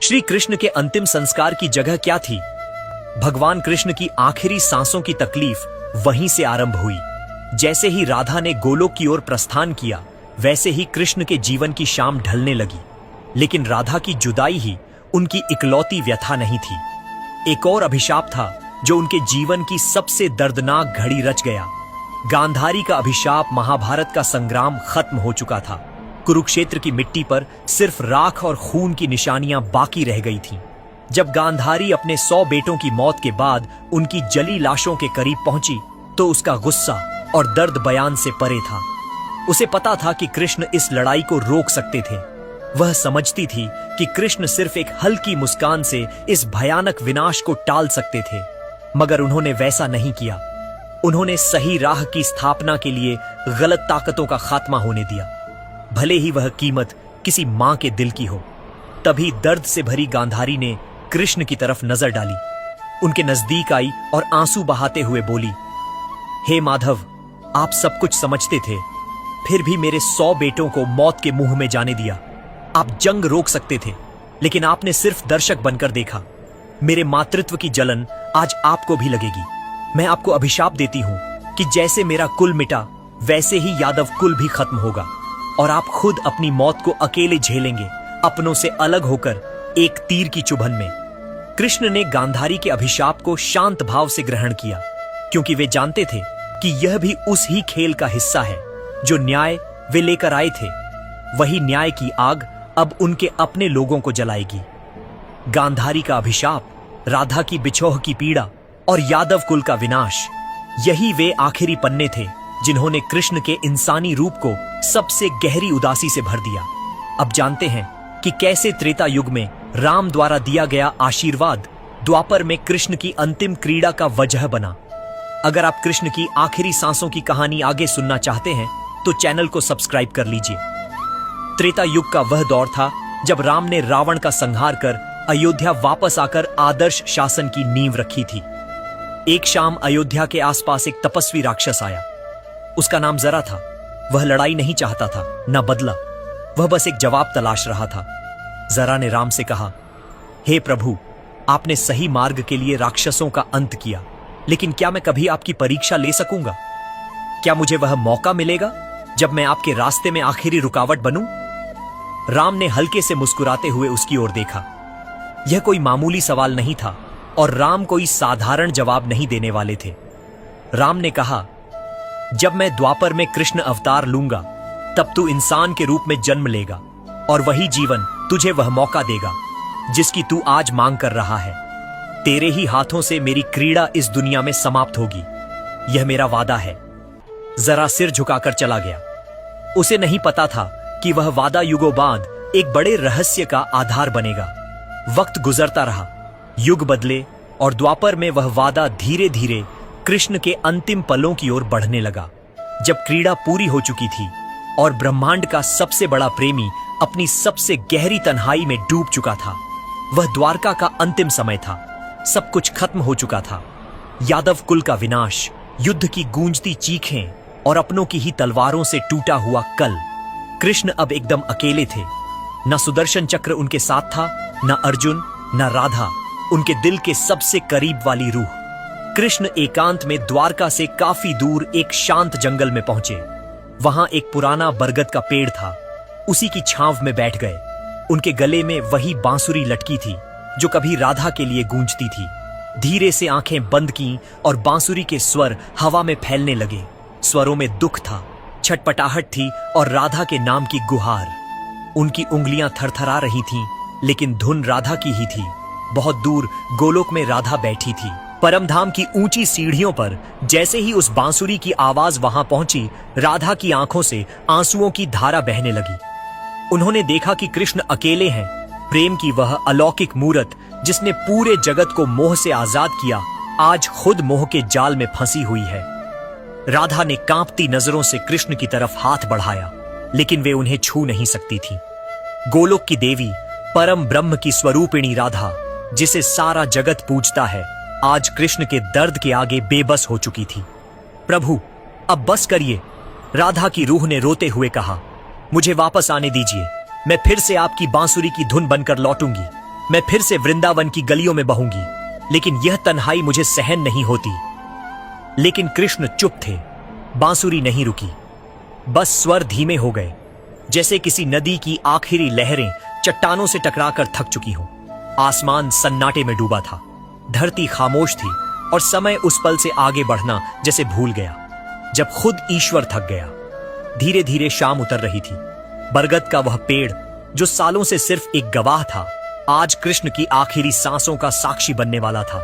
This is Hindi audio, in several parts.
श्री कृष्ण के अंतिम संस्कार की जगह क्या थी? भगवान कृष्ण की आखिरी सांसों की तकलीफ वहीं से आरंभ हुई। जैसे ही राधा ने गोलोक की ओर प्रस्थान किया, वैसे ही कृष्ण के जीवन की शाम ढलने लगी। लेकिन राधा की जुदाई ही उनकी इकलौती व्यथा नहीं थी। एक और अभिशाप था जो उनके जीवन की सबसे दर्दनाक घड़ी रच गया। गांधारी का अभिशाप। महाभारत का संग्राम खत्म हो चुका था। कुरुक्षेत्र की मिट्टी पर सिर्फ राख और खून की निशानियां बाकी रह गई थीं। जब गांधारी अपने 100 बेटों की मौत के बाद उनकी जली लाशों के करीब पहुंची, तो उसका गुस्सा और दर्द बयान से परे था। उसे पता था कि कृष्ण इस लड़ाई को रोक सकते थे। वह समझती थी कि कृष्ण सिर्फ एक हल्की मुस्कान से इस भयानक विनाश को टाल सकते थे, मगर उन्होंने वैसा नहीं किया। उन्होंने सही राह की स्थापना के लिए गलत ताकतों का खात्मा होने दिया, भले ही वह कीमत किसी मां के दिल की हो। तभी दर्द से भरी गांधारी ने कृष्ण की तरफ नजर डाली, उनके नजदीक आई और आंसू बहाते हुए बोली, हे माधव, आप सब कुछ समझते थे, फिर भी मेरे 100 बेटों को मौत के मुंह में जाने दिया। आप जंग रोक सकते थे, लेकिन आपने सिर्फ दर्शक बनकर देखा। मेरे मातृत्व की जलन आज आपको भी लगेगी। मैं आपको अभिशाप देती हूं कि जैसे मेरा कुल मिटा, वैसे ही यादव कुल भी खत्म होगा और आप खुद अपनी मौत को अकेले झेलेंगे, अपनों से अलग होकर एक तीर की चुभन में। कृष्ण ने गांधारी के अभिशाप को शांत भाव से ग्रहण किया, क्योंकि वे जानते थे कि यह भी उस ही खेल का हिस्सा है जो न्याय वे लेकर आए थे। वही न्याय की आग अब उनके अपने लोगों को जलाएगी। गांधारी का अभिशाप, राधा की बिछोह की पीड़ा और यादव कुल का विनाश, यही वे आखिरी पन्ने थे जिन्होंने कृष्ण के इंसानी रूप को सबसे गहरी उदासी से भर दिया। अब जानते हैं कि कैसे त्रेता युग में राम द्वारा दिया गया आशीर्वाद द्वापर में कृष्ण की अंतिम क्रीड़ा का वजह बना। अगर आप कृष्ण की आखिरी सांसों की कहानी आगे सुनना चाहते हैं तो चैनल को सब्सक्राइब कर लीजिए। त्रेता युग का वह दौर था जब राम ने रावण का संहार कर अयोध्या वापस आकर आदर्श शासन की नींव रखी थी। एक शाम अयोध्या के आसपास एक तपस्वी राक्षस आया। उसका नाम जरा था। वह लड़ाई नहीं चाहता था, न बदला। वह बस एक जवाब तलाश रहा था। जरा ने राम से कहा, हे प्रभु, आपने सही मार्ग के लिए राक्षसों का अंत किया, लेकिन क्या मैं कभी आपकी परीक्षा ले सकूंगा? क्या मुझे वह मौका मिलेगा जब मैं आपके रास्ते में आखिरी रुकावट बनूं? राम ने हल्के से मुस्कुराते हुए उसकी ओर देखा। यह कोई मामूली सवाल नहीं था और राम कोई साधारण जवाब नहीं देने वाले थे। राम ने कहा, जब मैं द्वापर में कृष्ण अवतार लूंगा, तब तू इंसान के रूप में जन्म लेगा और वही जीवन तुझे वह मौका देगा जिसकी तू आज मांग कर रहा है। तेरे ही हाथों से मेरी क्रीड़ा इस दुनिया में समाप्त होगी। यह मेरा वादा है। जरा सिर झुकाकर चला गया। उसे नहीं पता था कि वह वादा युगों बाद एक बड़े रहस्य का आधार बनेगा। वक्त गुजरता रहा, युग बदले और द्वापर में वह वादा धीरे धीरे कृष्ण के अंतिम पलों की ओर बढ़ने लगा। जब क्रीड़ा पूरी हो चुकी थी और ब्रह्मांड का सबसे बड़ा प्रेमी अपनी सबसे गहरी तन्हाई में डूब चुका था, वह द्वारका का अंतिम समय था। सब कुछ खत्म हो चुका था। यादव कुल का विनाश, युद्ध की गूंजती चीखें और अपनों की ही तलवारों से टूटा हुआ कल। कृष्ण अब एकदम अकेले थे। न सुदर्शन चक्र उनके साथ था, न अर्जुन, न राधा, उनके दिल के सबसे करीब वाली रूह। कृष्ण एकांत में द्वारका से काफी दूर एक शांत जंगल में पहुंचे। वहां एक पुराना बरगद का पेड़ था। उसी की छांव में बैठ गए। उनके गले में वही बांसुरी लटकी थी जो कभी राधा के लिए गूंजती थी। धीरे से आंखें बंद की और बांसुरी के स्वर हवा में फैलने लगे। स्वरों में दुख था, छटपटाहट थी और राधा के नाम की गुहार। उनकी उंगलियां थरथरा रही थीं, लेकिन धुन राधा की ही थी। बहुत दूर गोलोक में राधा बैठी थी। परमधाम की ऊंची सीढ़ियों पर जैसे ही उस बांसुरी की आवाज वहां पहुंची, राधा की आंखों से आंसुओं की धारा बहने लगी। उन्होंने देखा कि कृष्ण अकेले हैं। प्रेम की वह अलौकिक मूरत जिसने पूरे जगत को मोह से आजाद किया, आज खुद मोह के जाल में फंसी हुई है। राधा ने कांपती नजरों से कृष्ण की तरफ हाथ बढ़ाया, लेकिन वे उन्हें छू नहीं सकती थीं। गोलोक की देवी, परम ब्रह्म की स्वरूपिणी राधा, जिसे सारा जगत पूजता है, आज कृष्ण के दर्द के आगे बेबस हो चुकी थी। प्रभु, अब बस करिए, राधा की रूह ने रोते हुए कहा। मुझे वापस आने दीजिए। मैं फिर से आपकी बांसुरी की धुन बनकर लौटूंगी। मैं फिर से वृंदावन की गलियों में बहूंगी, लेकिन यह तन्हाई मुझे सहन नहीं होती। लेकिन कृष्ण चुप थे, बांसुरी नहीं रुकी। बस स्वर धीमे हो गए, जैसे किसी नदी की आखिरी लहरें चट्टानों से टकराकर थक चुकी हों। आसमान सन्नाटे में डूबा था, धरती खामोश थी और समय उस पल से आगे बढ़ना जैसे भूल गया जब खुद ईश्वर थक गया। धीरे धीरे शाम उतर रही थी। बरगद का वह पेड़ जो सालों से सिर्फ एक गवाह था, आज कृष्ण की आखिरी सांसों का साक्षी बनने वाला था।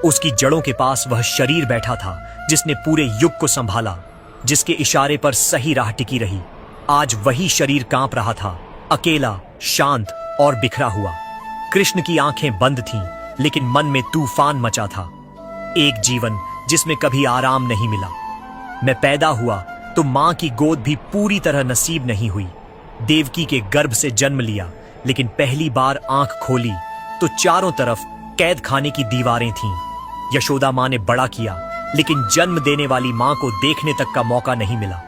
उसकी जड़ों के पास वह शरीर बैठा था जिसने पूरे युग को संभाला, जिसके इशारे पर सही राह टिकी रही। आज वही शरीर कांप रहा था, अकेला, शांत और बिखरा हुआ। कृष्ण की आंखें बंद थीं, लेकिन मन में तूफान मचा था। एक जीवन जिसमें कभी आराम नहीं मिला। मैं पैदा हुआ तो मां की गोद भी पूरी तरह नसीब नहीं हुई। देवकी के गर्भ से जन्म लिया, लेकिन पहली बार आंख खोली तो चारों तरफ कैद खाने की दीवारें थीं। यशोदा मां ने बड़ा किया, लेकिन जन्म देने वाली मां को देखने तक का मौका नहीं मिला।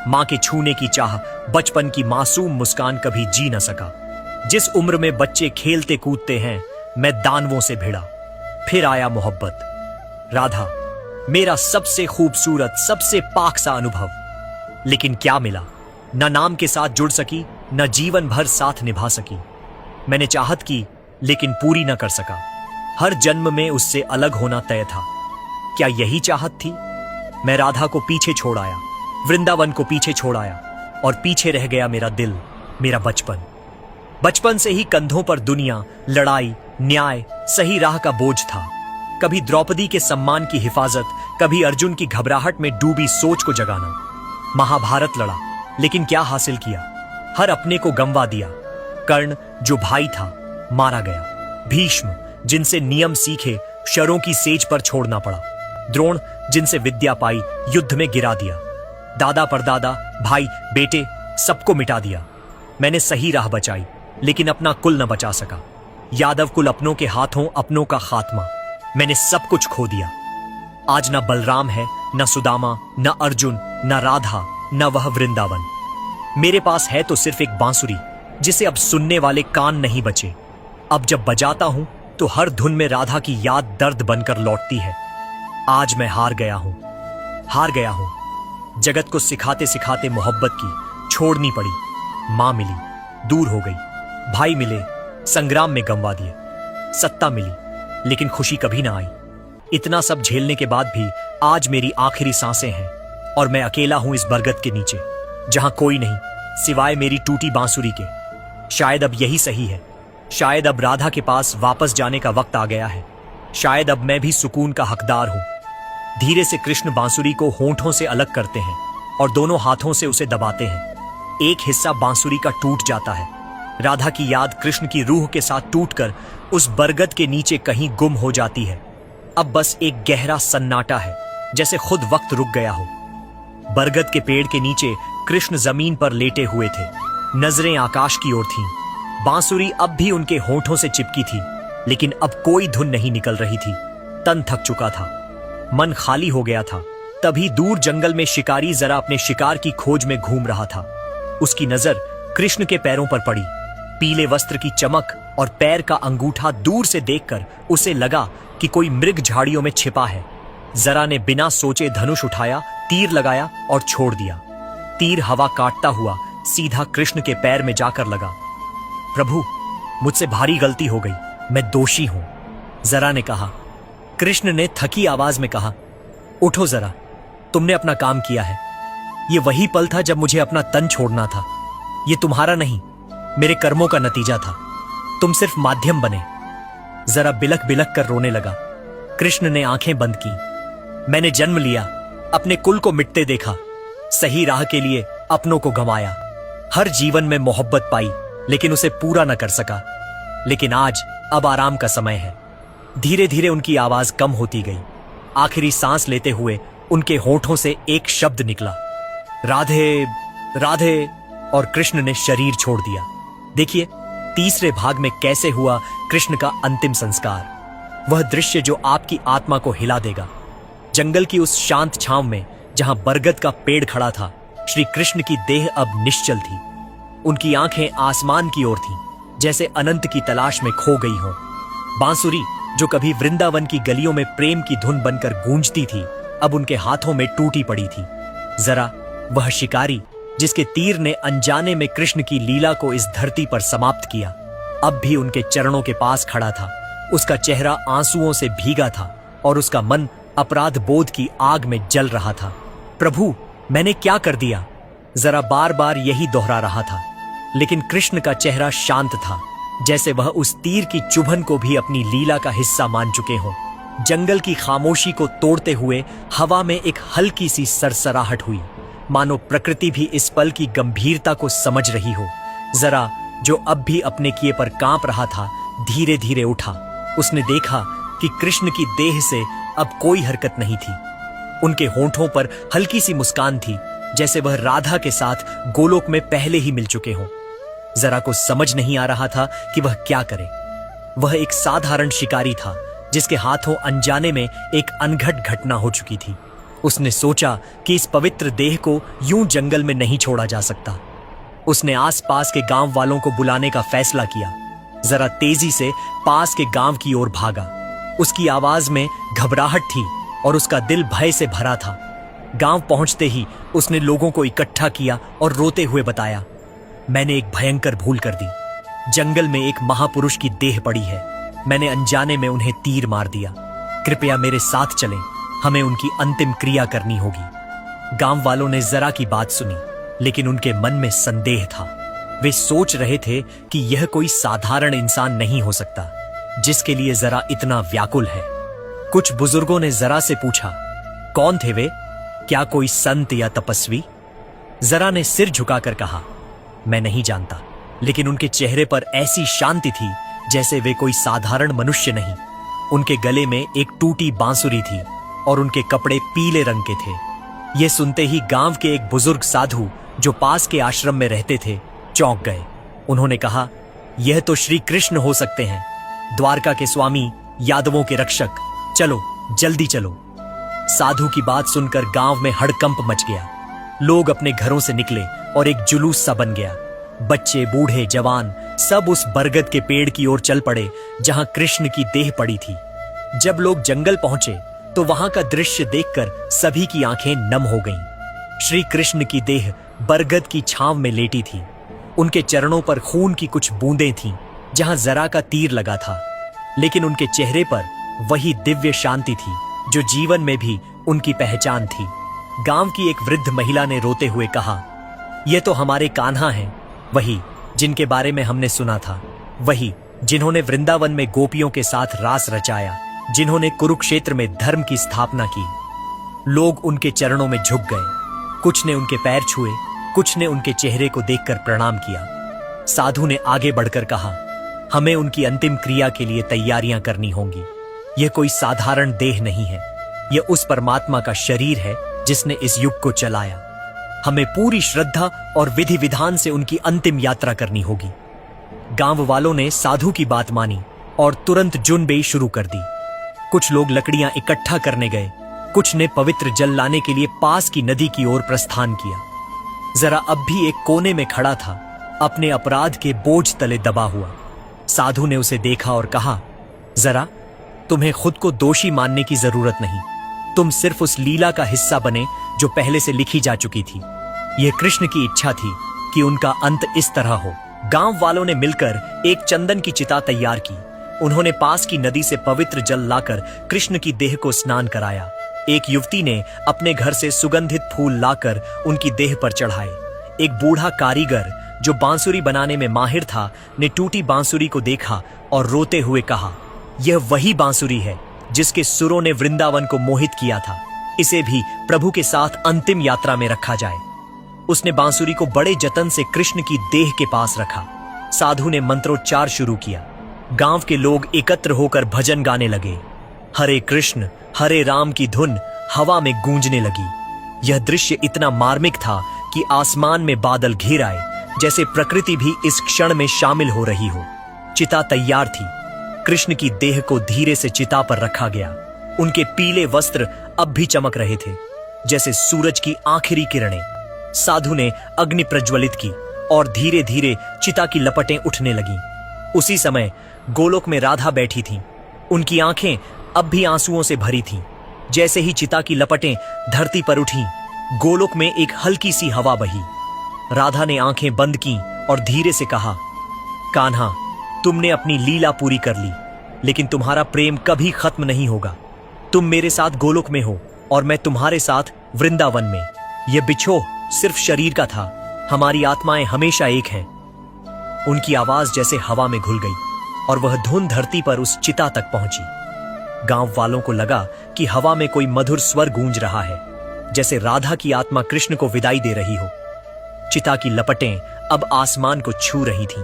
मां के छूने की चाह, बचपन की मासूम मुस्कान कभी जी न सका। जिस उम्र में बच्चे खेलते कूदते हैं, मैं दानवों से भिड़ा। फिर आया मोहब्बत। राधा, मेरा सबसे खूबसूरत, सबसे पाक सा अनुभव। लेकिन क्या मिला? न नाम के साथ जुड़ सकी, न जीवन भर साथ निभा सकी। मैंने चाहत की, लेकिन पूरी न कर सका। हर जन्म में उससे अलग होना तय था। क्या यही चाहत थी? मैं राधा को पीछे छोड़ आया, वृंदावन को पीछे छोड़ आया, और पीछे रह गया मेरा दिल, मेरा बचपन। बचपन से ही कंधों पर दुनिया, लड़ाई, न्याय, सही राह का बोझ था। कभी द्रौपदी के सम्मान की हिफाजत, कभी अर्जुन की घबराहट में डूबी सोच को जगाना। महाभारत लड़ा, लेकिन क्या हासिल किया? हर अपने को गंवा दिया। कर्ण जो भाई था, मारा गया। भीष्म जिनसे नियम सीखे, शरों की सेज पर छोड़ना पड़ा। द्रोण जिनसे विद्या पाई, युद्ध में गिरा दिया। दादा परदादा, भाई बेटे, सबको मिटा दिया। मैंने सही राह बचाई, लेकिन अपना कुल न बचा सका। यादव कुल अपनों के हाथों, अपनों का खात्मा। मैंने सब कुछ खो दिया। आज न बलराम है, न सुदामा, न अर्जुन, न राधा, न वह वृंदावन। मेरे पास है तो सिर्फ एक बांसुरी, जिसे अब सुनने वाले कान नहीं बचे। अब जब बजाता हूं तो हर धुन में राधा की याद दर्द बनकर लौटती है। आज मैं हार गया हूं, हार गया हूं। जगत को सिखाते सिखाते मोहब्बत की छोड़नी पड़ी। मां मिली, दूर हो गई। भाई मिले, संग्राम में गंवा दिए। सत्ता मिली, लेकिन खुशी कभी ना आई। इतना सब झेलने के बाद भी आज मेरी आखिरी सांसें हैं, और मैं अकेला हूं इस बरगद के नीचे, जहां कोई नहीं सिवाय मेरी टूटी बांसुरी के। शायद अब यही सही है। शायद अब राधा के पास वापस जाने का वक्त आ गया है। शायद अब मैं भी सुकून का हकदार हूं। धीरे से कृष्ण बांसुरी को होंठों से अलग करते हैं और दोनों हाथों से उसे दबाते हैं। एक हिस्सा बांसुरी का टूट जाता है। राधा की याद कृष्ण की रूह के साथ टूटकर उस बरगद के नीचे कहीं गुम हो जाती है। अब बस एक गहरा सन्नाटा है, जैसे खुद वक्त रुक गया हो। बरगद के पेड़ के नीचे कृष्ण जमीन पर लेटे हुए थे, नजरें आकाश की ओर थीं। बांसुरी अब भी उनके होंठों से चिपकी थी, लेकिन अब कोई धुन नहीं निकल रही थी। तन थक चुका था, मन खाली हो गया था। तभी दूर जंगल में शिकारी जरा अपने शिकार की खोज में घूम रहा था। उसकी नजर कृष्ण के पैरों पर पड़ी। पीले वस्त्र की चमक और पैर का अंगूठा दूर से देखकर उसे लगा कि कोई मृग झाड़ियों में छिपा है। जरा ने बिना सोचे धनुष उठाया, तीर लगाया और छोड़ दिया। तीर हवा काटता हुआ सीधा कृष्ण के पैर में जाकर लगा। प्रभु, मुझसे भारी गलती हो गई, मैं दोषी हूं, जरा ने कहा। कृष्ण ने थकी आवाज में कहा, उठो जरा, तुमने अपना काम किया है। ये वही पल था जब मुझे अपना तन छोड़ना था। ये तुम्हारा नहीं, मेरे कर्मों का नतीजा था। तुम सिर्फ माध्यम बने। जरा बिलख बिलख कर रोने लगा। कृष्ण ने आंखें बंद की। मैंने जन्म लिया, अपने कुल को मिटते देखा, सही राह के लिए अपनों को गंवाया। हर जीवन में मोहब्बत पाई, लेकिन उसे पूरा न कर सका। लेकिन आज अब आराम का समय है। धीरे धीरे उनकी आवाज कम होती गई। आखिरी सांस लेते हुए उनके होठों से एक शब्द निकला, राधे राधे, और कृष्ण ने शरीर छोड़ दिया। देखिए तीसरे भाग में कैसे हुआ कृष्ण का अंतिम संस्कार। वह दृश्य जो आपकी आत्मा को हिला देगा। जंगल की उस शांत छांव में जहां बरगद का पेड़ खड़ा था, श्री कृष्ण की देह अब निश्चल थी। उनकी आंखें आसमान की ओर थीं, जैसे अनंत की तलाश में खो गई हो। बांसुरी जो कभी वृंदावन की गलियों में प्रेम की धुन बनकर गूंजती थी, अब उनके हाथों में टूटी पड़ी थी। जरा वह शिकारी जिसके तीर ने अनजाने में कृष्ण की लीला को इस धरती पर समाप्त किया, अब भी उनके चरणों के पास खड़ा था। उसका चेहरा आंसुओं से भीगा था और उसका मन अपराध बोध की आग में जल रहा था। प्रभु, मैंने क्या कर दिया? जरा बार बार यही दोहरा रहा था, लेकिन कृष्ण का चेहरा शांत था, जैसे वह उस तीर की चुभन को भी अपनी लीला का हिस्सा मान चुके हों। जंगल की खामोशी को तोड़ते हुए हवा में एक हल्की सी सरसराहट हुई, मानो प्रकृति भी इस पल की गंभीरता को समझ रही हो। जरा जो अब भी अपने किए पर कांप रहा था, धीरे धीरे उठा। उसने देखा कि कृष्ण की देह से अब कोई हरकत नहीं थी। उनके होंठों पर हल्की सी मुस्कान थी, जैसे वह राधा के साथ गोलोक में पहले ही मिल चुके हों। जरा को समझ नहीं आ रहा था कि वह क्या करे। वह एक साधारण शिकारी था जिसके हाथों अनजाने में एक अनघट घटना हो चुकी थी। उसने सोचा कि इस पवित्र देह को यूं जंगल में नहीं छोड़ा जा सकता। उसने आसपास के गांव वालों को बुलाने का फैसला किया। जरा तेजी से पास के गांव की ओर भागा। उसकी आवाज में घबराहट थी और उसका दिल भय से भरा था। गांव पहुंचते ही उसने लोगों को इकट्ठा किया और रोते हुए बताया, मैंने एक भयंकर भूल कर दी। जंगल में एक महापुरुष की देह पड़ी है। मैंने अनजाने में उन्हें तीर मार दिया। कृपया मेरे साथ चलें, हमें उनकी अंतिम क्रिया करनी होगी। गांव वालों ने जरा की बात सुनी, लेकिन उनके मन में संदेह था। वे सोच रहे थे कि यह कोई साधारण इंसान नहीं हो सकता जिसके लिए जरा इतना व्याकुल है। कुछ बुजुर्गों ने जरा से पूछा, कौन थे वे? क्या कोई संत या तपस्वी? जरा ने सिर झुकाकर कहा, मैं नहीं जानता, लेकिन उनके चेहरे पर ऐसी शांति थी जैसे वे कोई साधारण मनुष्य नहीं। उनके गले में एक टूटी बांसुरी थी और उनके कपड़े पीले रंग के थे। यह सुनते ही गांव के एक बुजुर्ग साधु जो पास के आश्रम में रहते थे चौंक गए। उन्होंने कहा, यह तो श्री कृष्ण हो सकते हैं, द्वारका के स्वामी, यादवों के रक्षक। चलो जल्दी चलो। साधु की बात सुनकर गांव में हड़कंप मच गया। लोग अपने घरों से निकले और एक जुलूस सा बन गया। बच्चे, बूढ़े, जवान सब उस बरगद के पेड़ की ओर चल पड़े जहां कृष्ण की देह पड़ी थी। जब लोग जंगल पहुंचे तो वहां का दृश्य देखकर सभी की आंखें नम हो गईं। श्री कृष्ण की देह बरगद की छांव में लेटी थी। उनके चरणों पर खून की कुछ बूंदें थीं जहां जरा का तीर लगा था, लेकिन उनके चेहरे पर वही दिव्य शांति थी जो जीवन में भी उनकी पहचान थी। गांव की एक वृद्ध महिला ने रोते हुए कहा, यह तो हमारे कान्हा हैं, वही जिनके बारे में हमने सुना था, वही जिन्होंने वृंदावन में गोपियों के साथ रास रचाया, जिन्होंने कुरुक्षेत्र में धर्म की स्थापना की। लोग उनके चरणों में झुक गए। कुछ ने उनके पैर छुए, कुछ ने उनके चेहरे को देखकर प्रणाम किया। साधु ने आगे बढ़कर कहा, हमें उनकी अंतिम क्रिया के लिए तैयारियां करनी होंगी। यह कोई साधारण देह नहीं है, यह उस परमात्मा का शरीर है जिसने इस युग को चलाया। हमें पूरी श्रद्धा और विधि विधान से उनकी अंतिम यात्रा करनी होगी। गांव वालों ने साधु की बात मानी और तुरंत जुनबेई शुरू कर दी। कुछ लोग लकड़ियां इकट्ठा करने गए, कुछ ने पवित्र जल लाने के लिए पास की नदी की ओर प्रस्थान किया। जरा अब भी एक कोने में खड़ा था, अपने अपराध के बोझ तले दबा हुआ। साधु ने उसे देखा और कहा, जरा तुम्हें खुद को दोषी मानने की जरूरत नहीं। तुम सिर्फ उस लीला का हिस्सा बने जो पहले से लिखी जा चुकी थी। यह कृष्ण की इच्छा थी कि उनका अंत इस तरह हो। गांव वालों ने मिलकर एक चंदन की चिता तैयार की। उन्होंने पास की नदी से पवित्र जल लाकर कृष्ण की देह को स्नान कराया। एक युवती ने अपने घर से सुगंधित फूल लाकर उनकी देह पर चढ़ाए। एक बूढ़ा कारीगर जो बांसुरी बनाने में माहिर था ने टूटी बांसुरी को देखा और रोते हुए कहा, यह वही बांसुरी है जिसके सुरों ने वृंदावन को मोहित किया था। इसे भी प्रभु के साथ अंतिम यात्रा में रखा जाए। उसने बांसुरी को बड़े जतन से कृष्ण की देह के पास रखा। साधु ने मंत्रोच्चार शुरू किया। गांव के लोग एकत्र होकर भजन गाने लगे। हरे कृष्ण हरे राम की धुन हवा में गूंजने लगी। यह दृश्य इतना मार्मिक था कि आसमान में बादल घिर आए, जैसे प्रकृति भी इस क्षण में शामिल हो रही हो। चिता तैयार थी। कृष्ण की देह को धीरे से चिता पर रखा गया। उनके पीले वस्त्र अब भी चमक रहे थे, जैसे सूरज की आखिरी किरणें। साधु ने अग्नि प्रज्वलित की और धीरे धीरे चिता की लपटें उठने लगीं। उसी समय गोलोक में राधा बैठी थीं। उनकी आंखें अब भी आंसुओं से भरी थीं। जैसे ही चिता की लपटें धरती पर उठीं, गोलोक में एक हल्की सी हवा बही। राधा ने आंखें बंद की और धीरे से कहा, कान्हा, तुमने अपनी लीला पूरी कर ली, लेकिन तुम्हारा प्रेम कभी खत्म नहीं होगा। तुम मेरे साथ गोलोक में हो और मैं तुम्हारे साथ वृंदावन में। यह बिछोह सिर्फ शरीर का था, हमारी आत्माएं हमेशा एक हैं। उनकी आवाज जैसे हवा में घुल गई और वह धुन धरती पर उस चिता तक पहुंची। गांव वालों को लगा कि हवा में कोई मधुर स्वर गूंज रहा है, जैसे राधा की आत्मा कृष्ण को विदाई दे रही हो। चिता की लपटें अब आसमान को छू रही थीं।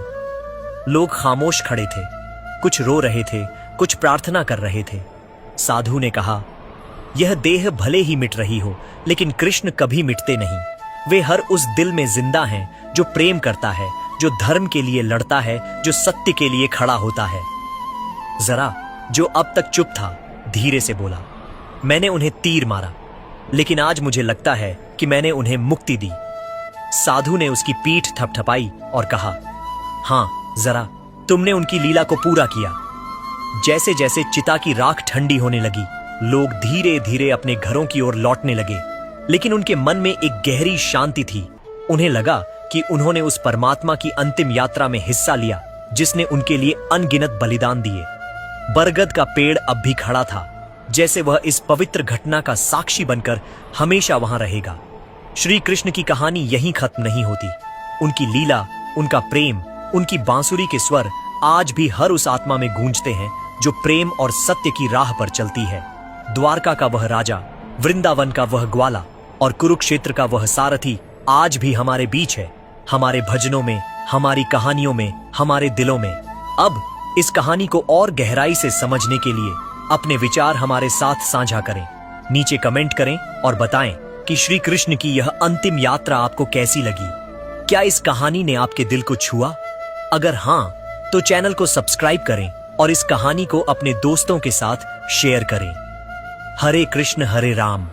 लोग खामोश खड़े थे, कुछ रो रहे थे, कुछ प्रार्थना कर रहे थे। साधु ने कहा, यह देह भले ही मिट रही हो, लेकिन कृष्ण कभी मिटते नहीं। वे हर उस दिल में जिंदा हैं जो प्रेम करता है, जो धर्म के लिए लड़ता है, जो सत्य के लिए खड़ा होता है। जरा जो अब तक चुप था धीरे से बोला, मैंने उन्हें तीर मारा, लेकिन आज मुझे लगता है कि मैंने उन्हें मुक्ति दी। साधु ने उसकी पीठ थपथपाई और कहा, हां, जरा तुमने उनकी लीला को पूरा किया। जैसे जैसे चिता की राख ठंडी होने लगी, लोग धीरे धीरे अपने घरों की ओर लौटने लगे, लेकिन उनके मन में एक गहरी शांति थी। उन्हें लगा कि उन्होंने उस परमात्मा की अंतिम यात्रा में हिस्सा लिया, जिसने उनके लिए अनगिनत बलिदान दिए। बरगद का पेड़ अब भी खड़ा था, जैसे वह इस पवित्र घटना का साक्षी बनकर हमेशा वहां रहेगा। श्री कृष्ण की कहानी यहीं खत्म नहीं होती। उनकी लीला, उनका प्रेम, उनकी बांसुरी के स्वर आज भी हर उस आत्मा में गूंजते हैं जो प्रेम और सत्य की राह पर चलती है। द्वारका का वह राजा, वृंदावन का वह ग्वाला और कुरुक्षेत्र का वह सारथी आज भी हमारे बीच है, हमारे भजनों में, हमारी कहानियों में, हमारे दिलों में। अब इस कहानी को और गहराई से समझने के लिए अपने विचार हमारे साथ साझा करें। नीचे कमेंट करें और बताएं कि श्री कृष्ण की यह अंतिम यात्रा आपको कैसी लगी। क्या इस कहानी ने आपके दिल को छुआ? अगर हां, तो चैनल को सब्सक्राइब करें और इस कहानी को अपने दोस्तों के साथ शेयर करें। हरे कृष्ण हरे राम।